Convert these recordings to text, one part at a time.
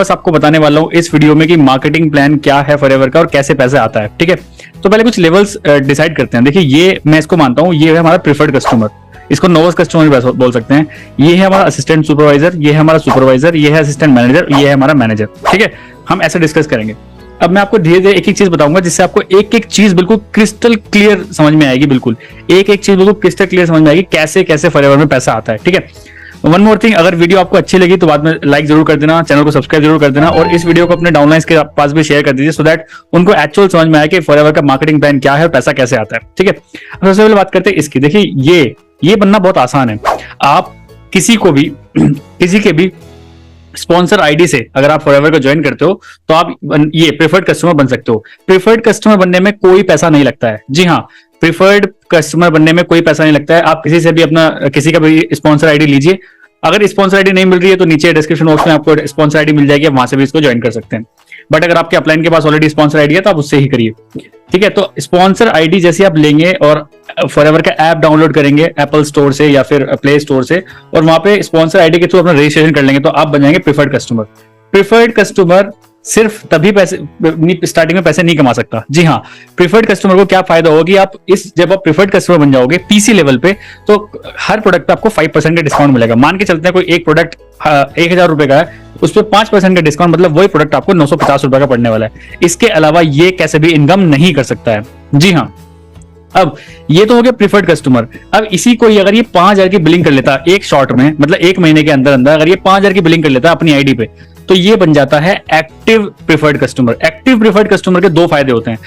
बस आपको बताने वाला हूँ इस वीडियो में कि मार्केटिंग प्लान क्या है फॉरएवर का और कैसे पैसे आता है। ठीक है, तो पहले कुछ लेवल्स डिसाइड करते हैं। देखिए, ये मैं इसको मानता हूँ, ये है हमारा प्रिफर्ड कस्टमर, इसको नोवस कस्टमर भी बोल सकते हैं। ये है हमारा असिस्टेंट सुपरवाइजर, ये है हमारा सुपरवाइजर, ये है असिस्टेंट मैनेजर, ये है हमारा मैनेजर। ठीक है, हम ऐसे डिस्कस करेंगे। अब मैं आपको धीरे धीरे एक एक चीज बताऊंगा जिससे आपको एक एक चीज बिल्कुल क्रिस्टल क्लियर समझ में आएगी। बिल्कुल एक एक चीज बिल्कुल क्रिस्टल क्लियर समझ में आएगी कैसे कैसे फॉरएवर में पैसा आता है। ठीक है, वन मोर थिंग, अगर वीडियो आपको अच्छी लगी तो बाद में लाइक जरूर कर देना, चैनल को सब्सक्राइब जरूर कर देना और इस वीडियो को अपने डाउनलाइंस के पास भी शेयर कर दीजिए सो दैट उनको एक्चुअल समझ में आए कि फॉरएवर का मार्केटिंग प्लान क्या है और पैसा कैसे आता है। ठीक है, सबसे पहले बात करते हैं इसकी। देखिए, ये बनना बहुत आसान है। आप किसी के भी स्पॉन्सर आईडी से अगर आप फॉरएवर को ज्वाइन करते हो तो आप ये प्रेफर्ड कस्टमर बन सकते हो। प्रेफर्ड कस्टमर बनने में कोई पैसा नहीं लगता है। जी हाँ, प्रेफर्ड कस्टमर बनने में कोई पैसा नहीं लगता है। आप किसी से भी किसी का भी स्पॉन्सर आईडी लीजिए। अगर स्पॉन्सर आईडी नहीं मिल रही है तो नीचे डिस्क्रिप्शन बॉक्स में आपको स्पॉन्सर आईडी मिल जाएगी, वहां से भी इसको ज्वाइन कर सकते हैं। बट अगर आपके अपलाइन के पास ऑलरेडी स्पॉन्सर आईडी है तो आप उससे ही करिए। ठीक है, तो स्पॉन्सर आईडी जैसे आप लेंगे और फॉरएवर का ऐप डाउनलोड करेंगे एप्पल स्टोर से या फिर प्ले स्टोर से और वहां पे स्पॉन्सर आईडी के थ्रू अपना रजिस्ट्रेशन कर लेंगे तो आप बन जाएंगे प्रिफर्ड कस्टमर। प्रिफर्ड कस्टमर सिर्फ तभी पैसे स्टार्टिंग में पैसे नहीं कमा सकता। जी हाँ, प्रिफर्ड कस्टमर को क्या फायदा होगा कि जब आप प्रिफर्ड कस्टमर बन जाओगे पीसी लेवल पे तो हर प्रोडक्ट पे आपको 5% का डिस्काउंट मिलेगा। मान के चलते हैं कोई एक प्रोडक्ट 1000 रुपए का है, उस पर 5% का डिस्काउंट, मतलब वही प्रोडक्ट आपको 950 रुपए का पड़ने वाला है। इसके अलावा ये कैसे भी इनकम नहीं कर सकता है। जी हाँ, अब ये तो हो गया प्रिफर्ड कस्टमर। अब इसी को अगर ये 5000 की बिलिंग कर लेता एक शॉर्ट में, मतलब एक महीने के अंदर अंदर अगर ये 5000 की बिलिंग कर लेता अपनी आईडी पे तो ये बन जाता है active preferred customer. Active preferred customer के दो फायदे होते हैं।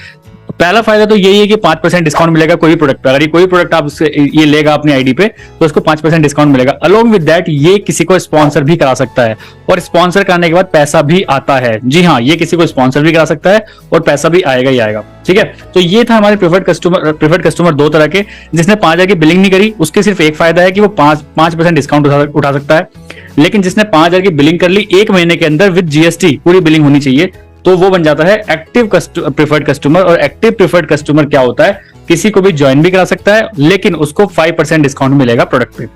पहला फायदा तो यही है कि 5% डिस्काउंट मिलेगा कोई भी प्रोडक्ट पे। अगर ये कोई प्रोडक्ट आप ये लेगा अपनी आईडी पे तो उसको 5% डिस्काउंट मिलेगा। अलोंग विद दैट ये किसी को स्पॉन्सर भी करा सकता है और स्पॉन्सर कराने के बाद पैसा भी आता है। जी हाँ, ये किसी को स्पॉन्सर भी करा सकता है और पैसा भी आएगा ही आएगा। ठीक है, तो ये था हमारे प्रिफर्ड कस्टमर दो तरह के। जिसने 5000 की बिलिंग नहीं करी उसके सिर्फ एक फायदा है कि वो 5% डिस्काउंट उठा सकता है। लेकिन जिसने 5000 की बिलिंग कर ली एक महीने के अंदर विद जीएसटी पूरी बिलिंग होनी चाहिए तो वो बन जाता है एक्टिव प्रिफर्ड कस्टमर। और एक्टिव प्रिफर्ड कस्टमर क्या होता है, किसी को भी ज्वाइन भी करा सकता है लेकिन उसको 5% डिस्काउंट मिलेगा प्रोडक्ट पे।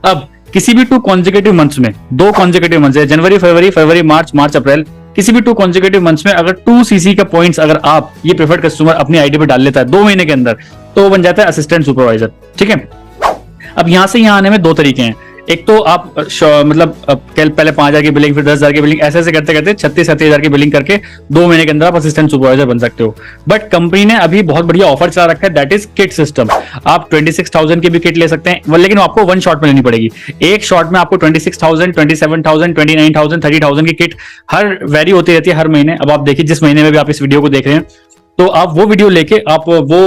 अब किसी भी 2 कॉन्जिक्यूटिव मंथ्स में, 2 कॉन्जिक्यूटिव मंथ्स है, जनवरी फरवरी मार्च अप्रैल, किसी भी 2 कॉन्जिक्यूटिव मंथ्स में अगर 2 सीसी का पॉइंट्स अगर आप ये प्रिफर्ड कस्टमर अपनी आईडी पे डाल लेता है 2 महीने के अंदर तो वो बन जाता है असिस्टेंट सुपरवाइजर। ठीक है, अब यहां से यहां आने में 2 तरीके हैं। एक तो आप मतलब पहले 5000 की बिलिंग फिर 10,000 की बिलिंग ऐसे करते करते 36-37,000 की बिलिंग करके 2 महीने के अंदर आप असिस्टेंट सुपरवाइजर बन सकते हो। बट कंपनी ने अभी बहुत बढ़िया ऑफर चला रखा है, दैट इज किट सिस्टम। आप 26,000 की भी किट ले सकते हैं लेकिन आपको वन शॉट में लेनी पड़ेगी। एक शॉट में आपको 26,000, 27,000, 29,000, 30,000 की किट हर वेरी होती रहती है हर महीने। अब आप देखिए जिस महीने में भी आप इस वीडियो को देख रहे हैं तो आप वो वीडियो लेके आप वो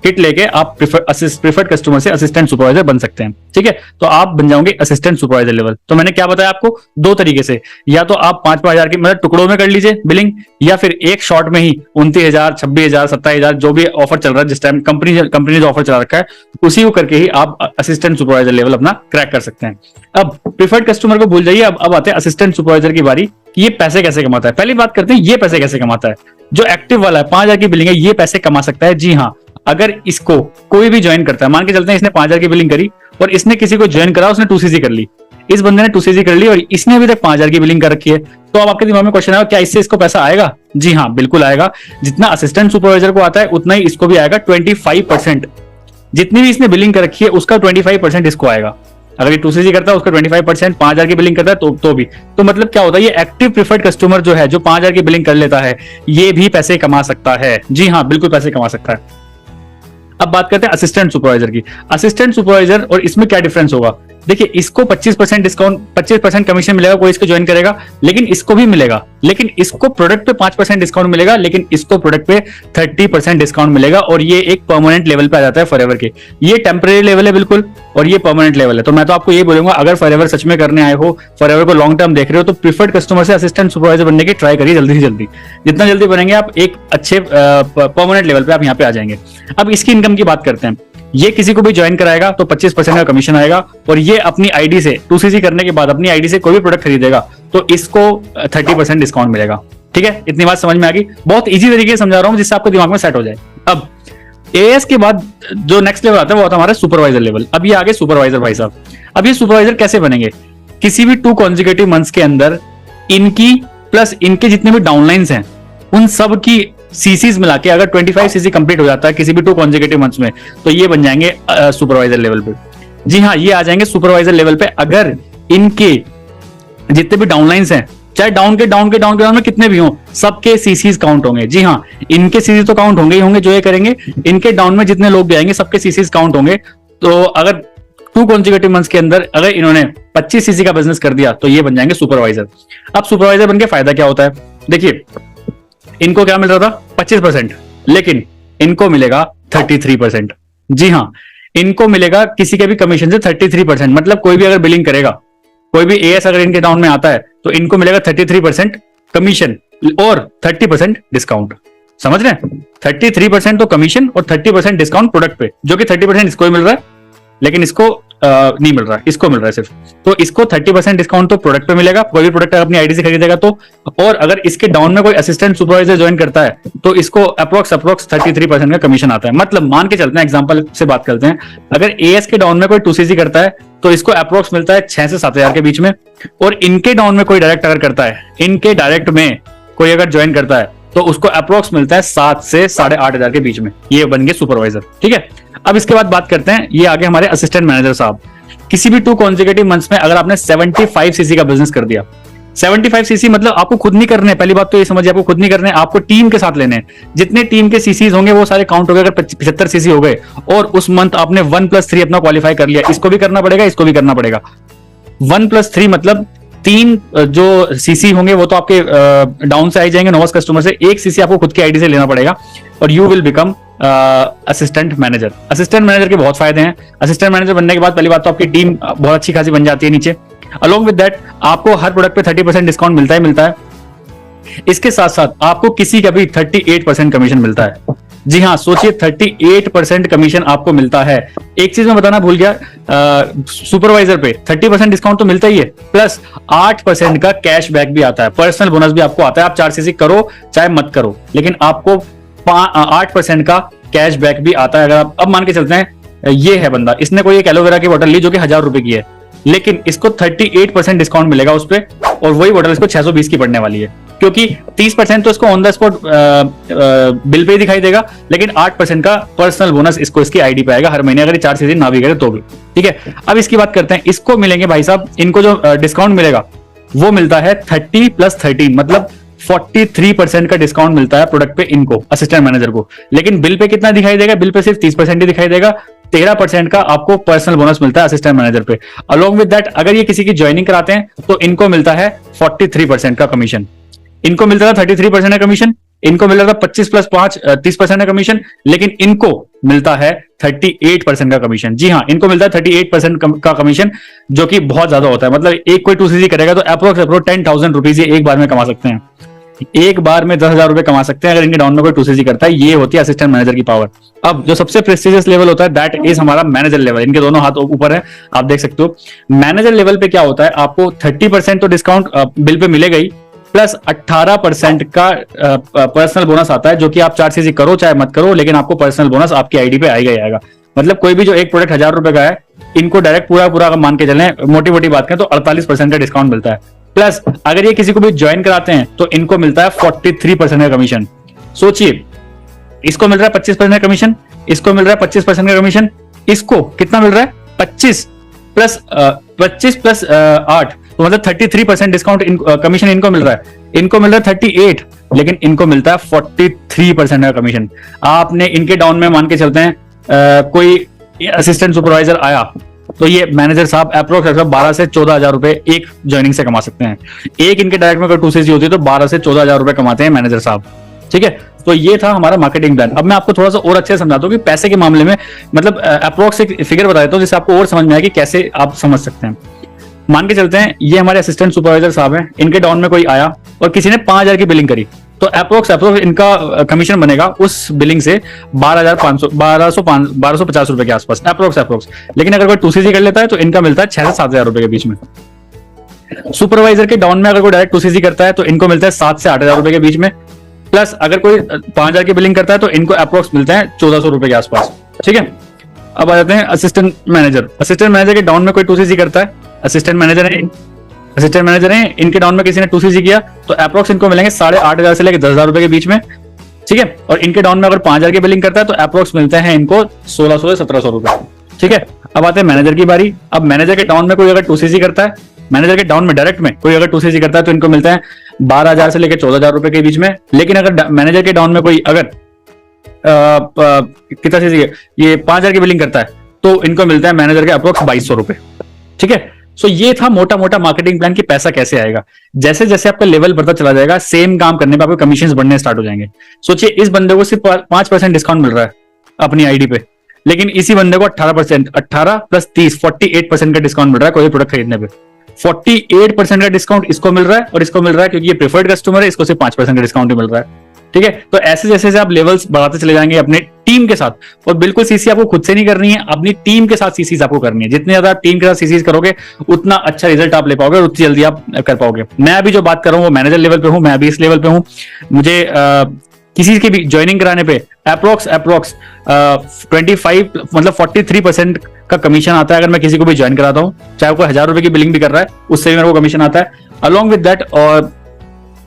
किट लेके आप प्रिफर्ड कस्टमर से असिस्टेंट सुपरवाइजर बन सकते हैं। ठीक है, तो आप बन जाओगे असिस्टेंट सुपरवाइजर लेवल। तो मैंने क्या बताया आपको 2 तरीके से, या तो आप 5,000 की मतलब टुकड़ों में कर लीजिए बिलिंग, या फिर एक शॉट में ही 29,000, 26,000, 27,000 जो भी ऑफर चल रहा है जिस टाइम कंपनी ने जो ऑफर चला रखा है उसी को करके ही आप असिस्टेंट सुपरवाइजर लेवल अपना क्रैक कर सकते हैं। अब प्रिफर्ड कस्टमर को भूल जाइए, अब आते हैं असिस्टेंट सुपरवाइजर की बारी कि ये पैसे कैसे कमाता है। पहली बात करते हैं ये पैसे कैसे कमाता है। जो एक्टिव वाला है 5000 की बिलिंग है ये पैसे कमा सकता है। जी हाँ, अगर इसको कोई भी ज्वाइन करता है, मान के चलते हैं इसने 5000 की बिलिंग करी और इसने किसी को ज्वाइन करा, उसने 2cc कर ली, इस बंदे ने 2cc कर ली और इसने अभी तक 5000 की बिलिंग कर रखी है, तो अब आपके दिमाग में क्वेश्चन आएगा क्या इससे इसको पैसा आएगा? जी हाँ, बिल्कुल आएगा। जितना असिस्टेंट सुपरवाइजर को आता है उतना ही इसको भी आएगा। 25% जितनी भी इसने बिलिंग कर रखी है उसका 25% इसको आएगा। अगर ये 2cc करता है उसका 25%, 5000 की बिलिंग करता है तो भी। तो मतलब क्या होता है, ये एक्टिव प्रिफर्ड कस्टमर जो है जो 5000 की बिलिंग कर लेता है ये भी पैसे कमा सकता है। जी हाँ, बिल्कुल पैसे कमा सकता है। अब बात करते हैं असिस्टेंट सुपरवाइजर की। असिस्टेंट सुपरवाइजर और इसमें क्या डिफरेंस होगा, देखिए इसको 25% डिस्काउंट 25% कमीशन मिलेगा कोई इसको ज्वाइन करेगा, लेकिन इसको भी मिलेगा, लेकिन इसको प्रोडक्ट पे 5% डिस्काउंट मिलेगा, लेकिन इसको प्रोडक्ट पे 30% डिस्काउंट मिलेगा। और ये एक परमानेंट लेवल पे आ जाता है फॉरएवर के। ये टेम्परेरी लेवल है बिल्कुल और ये परमानेंट लेवल है। तो मैं तो आपको ये बोलूंगा अगर फॉरएवर सच में करने आए हो, फॉरएवर को लॉन्ग टर्म देख रहे हो तो प्रीफर्ड कस्टमर से असिस्टेंट सुपरवाइजर बनने की ट्राई करिए जल्दी से जल्दी। जितना जल्दी बनेंगे आप एक अच्छे परमानेंट लेवल पे आप यहाँ पे आ जाएंगे। अब इसकी इनकम की बात करते हैं। ये किसी को भी ज्वाइन कराएगा तो 25% का कमीशन आएगा और ये अपनी आईडी से 2cc करने के बाद अपनी आईडी से कोई भी प्रोडक्ट खरीदेगा तो इसको 30% डिस्काउंट मिलेगा। ठीक है, इतनी बात समझ में आ गई। बहुत इजी तरीके से समझा रहा हूं जिससे आपके दिमाग में सेट हो जाए। अब एएस के बाद जो नेक्स्ट लेवल आता है वो आता है हमारा सुपरवाइजर लेवल। अब ये आगे सुपरवाइजर भाई साहब। अब ये सुपरवाइजर कैसे बनेंगे, किसी भी 2 कॉन्जिक्यूटिव मंथ्स के अंदर इनकी प्लस इनके जितने भी डाउनलाइंस हैं उन सब की सीसीज मिला के अगर 25 सीसी कंप्लीट हो जाता है किसी भी 2 कॉन्जिक्यूटिव मंथ्स में, तो ये बन जाएंगे सुपरवाइजर लेवल पे। जी हाँ, ये आ जाएंगे सुपरवाइजर लेवल पे अगर इनके जितने भी डाउनलाइंस हैं, चाहे डाउन में कितने भी हों, सबके सीसीज काउंट होंगे। जी हाँ, इनके सीसीज तो काउंट होंगे ही होंगे जो ये करेंगे, इनके डाउन में जितने लोग भी आएंगे सबके सीसीज काउंट होंगे। तो अगर 2 कॉन्जिक्यूटिव मंथ्स के अंदर अगर इन्होंने 25 सीसी का बिजनेस कर दिया तो ये बन जाएंगे सुपरवाइजर। अब सुपरवाइजर बनके फायदा क्या होता है, देखिए इनको क्या मिल रहा था 25%, लेकिन इनको मिलेगा 33%। जी हाँ, इनको मिलेगा किसी के भी कमीशन से 33%, मतलब कोई भी अगर बिलिंग करेगा, कोई भी एएस अगर इनके डाउन में आता है तो इनको मिलेगा 33% कमीशन और 30% डिस्काउंट। समझ रहे हैं, 33% तो कमीशन और 30% डिस्काउंट प्रोडक्ट पे, जो कि 30% इसको ही मिल रहा है लेकिन इसको नहीं मिल रहा है, इसको मिल रहा है सिर्फ। तो इसको 30% डिस्काउंट तो प्रोडक्ट पे मिलेगा, कोई भी प्रोडक्ट अपनी आईडी से खरीदेगा तो। और अगर इसके डाउन में कोई असिस्टेंट सुपरवाइजर ज्वाइन करता है तो इसको अप्रोक्स 33% का कमीशन आता है। मतलब मान के चलते हैं, एग्जांपल से बात करते हैं, अगर एएस के डाउन में कोई 2सीसी करता है तो इसको अप्रोक्स मिलता है 6 से 7 हजार के बीच में, और इनके डाउन में कोई डायरेक्ट अगर करता है, इनके डायरेक्ट में कोई अगर ज्वाइन करता है तो उसको अप्रोक्स मिलता है 7 से 8.5 हजार के बीच में। ये बन गए सुपरवाइजर। ठीक है, अब इसके बाद बात करते हैं, ये आगे हमारे असिस्टेंट मैनेजर साहब। किसी भी 2 कॉन्जिक्यूटिव मंथ्स में अगर आपने 75 सीसी का बिजनेस कर दिया, 75 सीसी मतलब आपको खुद नहीं करने, पहली बात तो ये समझिए, आपको खुद नहीं करने, आपको टीम के साथ लेने। जितने टीम के सीसीज होंगे वो सारे काउंट हो गए। अगर 75 सीसी हो गए और उस मंथ आपने 1+3 अपना क्वालिफाई कर लिया, इसको भी करना पड़ेगा, इसको भी करना पड़ेगा। 1+3 मतलब 3 जो सीसी होंगे वो तो आपके डाउन से आ जाएंगे, नोवास कस्टमर से। 1 सीसी आपको खुद की आईडी से लेना पड़ेगा और you will become assistant manager. Assistant manager के बहुत फायदे हैं। असिस्टेंट मैनेजर बनने के बाद पहली बात तो आपकी टीम बहुत अच्छी खासी बन जाती है नीचे। अलोंग विद दैट आपको हर प्रोडक्ट पे 30% डिस्काउंट मिलता है। इसके साथ साथ आपको किसी का भी 38% कमीशन मिलता है। जी हाँ, सोचिए 38% कमीशन आपको मिलता है। एक चीज मैं बताना भूल गया, सुपरवाइजर पे 30% डिस्काउंट तो मिलता ही है, प्लस 8% का कैशबैक भी आता है, पर्सनल बोनस भी आपको आता है। आप 4 सीसी करो चाहे मत करो, लेकिन आपको 8% का कैशबैक भी आता है। अगर आप अब मान के चलते हैं, ये है बंदा, इसने कोई एक एलोवेरा की बोतल ली जो कि 1000 रुपए की है, लेकिन इसको 38% डिस्काउंट मिलेगा उस पर, और वही बोतल इसको 620 की पड़ने वाली है, क्योंकि 30% तो इसको on the spot bill pay दिखाई देगा, लेकिन 8% का पर्सनल बोनस इसको इसकी आईडी पे आएगा हर महीने, अगर 4 सीजन ना भी करे तो भी। ठीक है, अब इसकी बात करते हैं, इसको मिलेंगे भाई साहब, इनको जो डिस्काउंट मिलेगा वो मिलता है 30+13, मतलब 43% का डिस्काउंट मिलता है प्रोडक्ट पे इनको, असिस्टेंट मैनेजर को। लेकिन बिल पे कितना दिखाई देगा, बिल पे सिर्फ 30% ही दिखाई देगा। 13% का आपको पर्सनल बोनस मिलता है असिस्टेंट मैनेजर पे। अलोंग विद दैट अगर ये किसी की ज्वाइनिंग कराते हैं तो इनको मिलता है 43% का कमीशन। इनको मिलता था 33% का कमीशन, इनको मिल रहा था 25+5 30% का कमीशन, लेकिन इनको मिलता है 38% का कमीशन। जी हाँ, इनको मिलता है 38% का कमीशन, जो कि बहुत ज्यादा होता है। मतलब एक कोई 2सीसी करेगा तो अप्रोक्स 10,000 रुपीज ये एक बार में कमा सकते हैं, एक बार में 10,000 रुपए कमा सकते हैं अगर इनके डाउन में कोई 2सीसी करता है। ये होती है असिस्टेंट मैनेजर की पावर। अब जो सबसे प्रेस्टिजियस लेवल होता है दैट इज हमारा मैनेजर लेवल। इनके दोनों हाथ ऊपर है, आप देख सकते हो। मैनेजर लेवल पे क्या होता है, आपको 30% तो डिस्काउंट बिल पे मिलेगा ही, प्लस 18% का पर्सनल बोनस आता है, जो कि आप 4 सीसी करो चाहे मत करो, लेकिन आपको पर्सनल बोनस आपकी आईडी पे आएगा ही आएगा। मतलब कोई भी जो एक प्रोडक्ट 1000 रुपए का है, इनको डायरेक्ट पूरा मान के चलें, मोटी मोटी बात करें तो 48% का डिस्काउंट मिलता है। प्लस अगर ये किसी को भी ज्वाइन कराते हैं तो इनको मिलता है 43% का कमीशन। सोचिए, इसको मिल रहा है 25% का कमीशन, इसको मिल रहा है 25% का कमीशन, इसको कितना मिल रहा है 25 प्लस 8, तो मतलब 33% डिस्काउंट कमीशन इनको मिल रहा है। इनको मिल रहा है 38, लेकिन इनको मिलता है 43% का कमीशन। आपने इनके डाउन में मान के चलते हैं कोई असिस्टेंट सुपरवाइजर आया तो ये मैनेजर साहब अप्रोक्स 12 से 14 हजार रुपए एक ज्वाइनिंग से कमा सकते हैं। एक इनके डायरेक्ट में अगर 2सीसी होती है तो 12 से 14 हजार रुपए कमाते हैं मैनेजर साहब। ठीक है, तो ये था हमारा मार्केटिंग प्लान। अब मैं आपको थोड़ा सा और अच्छे से समझाता हूँ कि पैसे के मामले में, मतलब अप्रोक्स एक फिगर बता देता हूँ जिससे आपको और समझ में आए कि कैसे आप समझ सकते हैं। मान के चलते हैं ये हमारे असिस्टेंट सुपरवाइजर साहब हैं, इनके डाउन में कोई आया और किसी ने 5000 की बिलिंग करी, तो अप्रोक्स इनका कमीशन बनेगा उस बिलिंग से 1250 रुपए के आसपास अप्रोक्स। लेकिन अगर कोई 2सीसी कर लेता है तो इनका मिलता है 6 से 7 हजार रुपए के बीच में। सुपरवाइजर के डाउन में अगर कोई डायरेक्ट 2सीसी करता है तो इनको मिलता है 7 से 8 हजार रुपए के बीच में। प्लस अगर कोई 5000 की बिलिंग करता है तो इनको अप्रोक्स मिलता है 1400 रुपए के आसपास। ठीक है, अब आ जाते हैं असिस्टेंट मैनेजर। असिस्टेंट मैनेजर के डाउन में कोई 2सीसी करता है, असिस्टेंट मैनेजर है, असिस्टेंट मैनेजर हैं, इनके डाउन में किसी ने 2cc किया तो अप्रोक्स इनको मिलेंगे 8,500 से लेकर 10,000 रुपए के बीच में, ठीक है। और इनके डाउन में अगर 5,000 की बिलिंग करता है तो अप्रोक्स मिलते हैं इनको 1,600 से 1,700 रुपए, ठीक है। अब आते हैं मैनेजर की बारी। अब मैनेजर के डाउन में कोई अगर 2cc करता है, मैनेजर के डाउन में डायरेक्ट में कोई अगर 2cc करता है तो इनको मिलता है 12,000 से लेकर 14,000 रुपए के बीच में। लेकिन अगर मैनेजर के डाउन में कोई अगर कितना cc ये 5,000 की बिलिंग करता है तो इनको मिलता है मैनेजर के अप्रोक्स 2,200 रुपए, ठीक है। सो ये था मोटा मोटा मार्केटिंग प्लान कि पैसा कैसे आएगा। जैसे जैसे आपका लेवल बढ़ता चला जाएगा, सेम काम करने पे आपके कमीशन बढ़ने स्टार्ट हो जाएंगे। सोचिए इस बंदे को सिर्फ 5% डिस्काउंट मिल रहा है अपनी आईडी पे, लेकिन इसी बंदे को 18% 18 प्लस 30 48% का डिस्काउंट मिल रहा है कोई प्रोडक्ट खरीदने पे। 48% का डिस्काउंट इसको मिल रहा है और इसको मिल रहा है क्योंकि ये प्रेफर्ड कस्टमर है, इसको सिर्फ 5% का डिस्काउंट मिल रहा है, ठीक है। तो ऐसे जैसे आप लेवल्स बढ़ाते चले जाएंगे अपने टीम के साथ, और बिल्कुल सीसी आपको खुद से नहीं करनी है, अपनी टीम के साथ सीसीज आपको करनी है। जितने ज्यादा आप टीम के साथ सीसीज करोगे उतना अच्छा रिजल्ट आप ले पाओगे और उतनी जल्दी आप कर पाओगे। मैं अभी जो बात कर रहा हूँ वो मैनेजर लेवल पे हूँ, मैं अभी इस लेवल पे हूँ। मुझे किसी की भी ज्वाइनिंग कराने पे अप्रोक्स 25 मतलब 43% का कमीशन आता है अगर मैं किसी को भी ज्वाइन कराता हूँ, चाहे कोई 1,000 रुपए की बिलिंग भी कर रहा है उससे भी मेरे को कमीशन आता है। अलॉन्ग विद दैट, और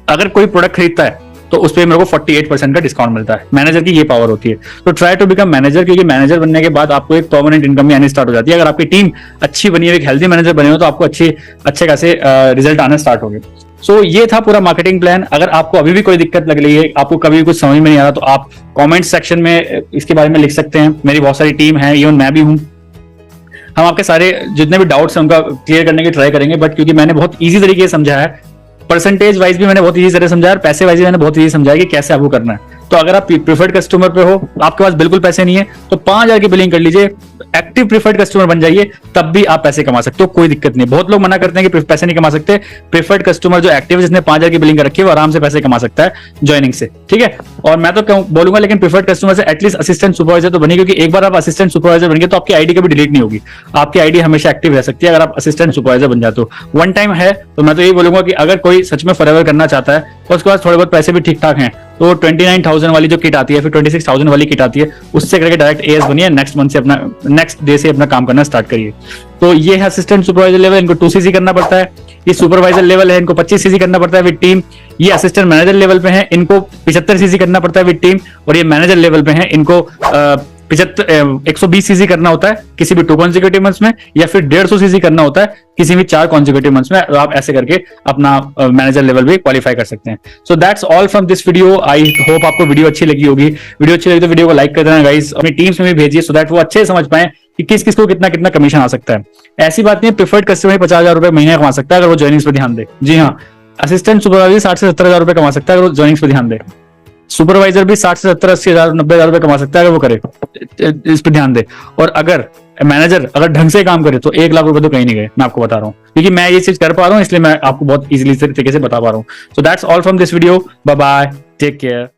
अगर कोई प्रोडक्ट खरीदता है तो उस पर मेरे को 48% का डिस्काउंट मिलता है। मैनेजर की ये पावर होती है। तो ट्राई टू बिकम मैनेजर, क्योंकि मैनेजर बनने के बाद आपको एक परमानेंट इनकम भी आनी स्टार्ट हो जाती है। अगर आपकी टीम अच्छी बनी है, एक हेल्दी मैनेजर बने हो, तो आपको अच्छे खासे रिजल्ट आने स्टार्ट हो गए। सो ये था पूरा मार्केटिंग प्लान। अगर आपको अभी भी कोई दिक्कत लग रही है, आपको कभी भी कुछ समझ में नहीं आ रहा, तो आप कमेंट सेक्शन में इसके बारे में लिख सकते हैं। मेरी बहुत सारी टीम है, इवन मैं भी हूँ। हम आपके सारे जितने भी डाउट्स हैं उनका क्लियर करने की ट्राई करेंगे। बट क्योंकि मैंने बहुत ईजी तरीके से समझाया है, परसेंटेज वाइज भी मैंने बहुत ईजी तरह समझाया, और पैसे वाइज भी मैंने बहुत ईजी समझाया कि कैसे आपको करना है। तो अगर आप प्रीफर्ड कस्टमर पे हो, आपके पास बिल्कुल पैसे नहीं है, तो 5,000 की बिलिंग कर लीजिए, एक्टिव प्रीफर्ड कस्टमर बन जाइए, तब भी आप पैसे कमा सकते हो, कोई दिक्कत नहीं। बहुत लोग मना करते हैं कि पैसे नहीं कमा सकते। प्रीफर्ड कस्टमर जो एक्टिव है, जिसने 5,000 की बिलिंग कर रखी है, वो आराम से पैसे कमा सकता है ज्वाइनिंग से, ठीक है। और मैं तो बोलूंगा लेकिन प्रीफर्ड कस्टमर से एटलीस्ट असिस्टेंट सुपरवाइजर तो बनिए, क्योंकि एक बार आप असिस्टेंट सुपरवाइजर बन गए तो आपकी आईडी कभी डिलीट नहीं होगी, आपकी आईडी हमेशा एक्टिव रह सकती है अगर आप असिस्टेंट सुपरवाइजर बन जाते हो। वन टाइम है, तो मैं तो यही बोलूंगा कि अगर कोई सच में फॉरएवर करना चाहता है और उसके पास थोड़े बहुत पैसे भी ठीक ठाक हैं, तो 29,000 वाली जो किट आती है, फिर 26,000 वाली किट आती है, उससे करके डायरेक्ट एएस बनिए, नेक्स्ट मंथ से अपना नेक्स्ट डे से अपना काम करना स्टार्ट करिए। तो ये है असिस्टेंट सुपरवाइजर लेवल, इनको 2cc करना पड़ता है। ये सुपरवाइजर लेवल है, इनको 25cc करना पड़ता है विद टीम। ये असिस्टेंट मैनेजर लेवल पे है, इनको 75cc करना पड़ता है विद टीम। और ये मैनेजर लेवल पे है, इनको 120cc करना होता है किसी भी 2 कॉन्जिक्यूटिव मंथ्स में, या फिर 150cc करना होता है किसी भी 4 कॉन्जिक्यूटिव मंथ्स में। आप ऐसे करके अपना मैनेजर लेवल भी क्वालिफाई कर सकते हैं। सो that's all from this video. I hope आपको वीडियो अच्छी लगी होगी। वीडियो अच्छी लगी तो वीडियो को लाइक कर देना गाइस, अपनी टीम्स में भी भेजिए, सो दैट वो अच्छे से समझ पाए कि किस किस को कितना कितना कमीशन आ सकता है। ऐसी बात नहीं है प्रीफर्ड कस्टमर 50,000 रुपए महीने कमा सकता है अगर वो ज्वाइनिंग्स पे ध्यान दे। जी हाँ, असिस्टेंट सुपरवाइजर 60 से 70,000 रुपए कमा सकता है अगर वो ज्वाइनिंग्स पे ध्यान दे। सुपरवाइजर भी 60 से 70 80,000 90,000 रुपए कमा सकता है अगर वो करे, इस पे ध्यान दे। और अगर मैनेजर अगर ढंग से काम करे तो 1 लाख रुपए तो कहीं नहीं गए, मैं आपको बता रहा हूँ, क्योंकि मैं ये चीज कर पा रहा हूँ, इसलिए मैं आपको बहुत इजीली तरीके से बता पा रहा हूँ। So that's all from this video. Bye bye, take care.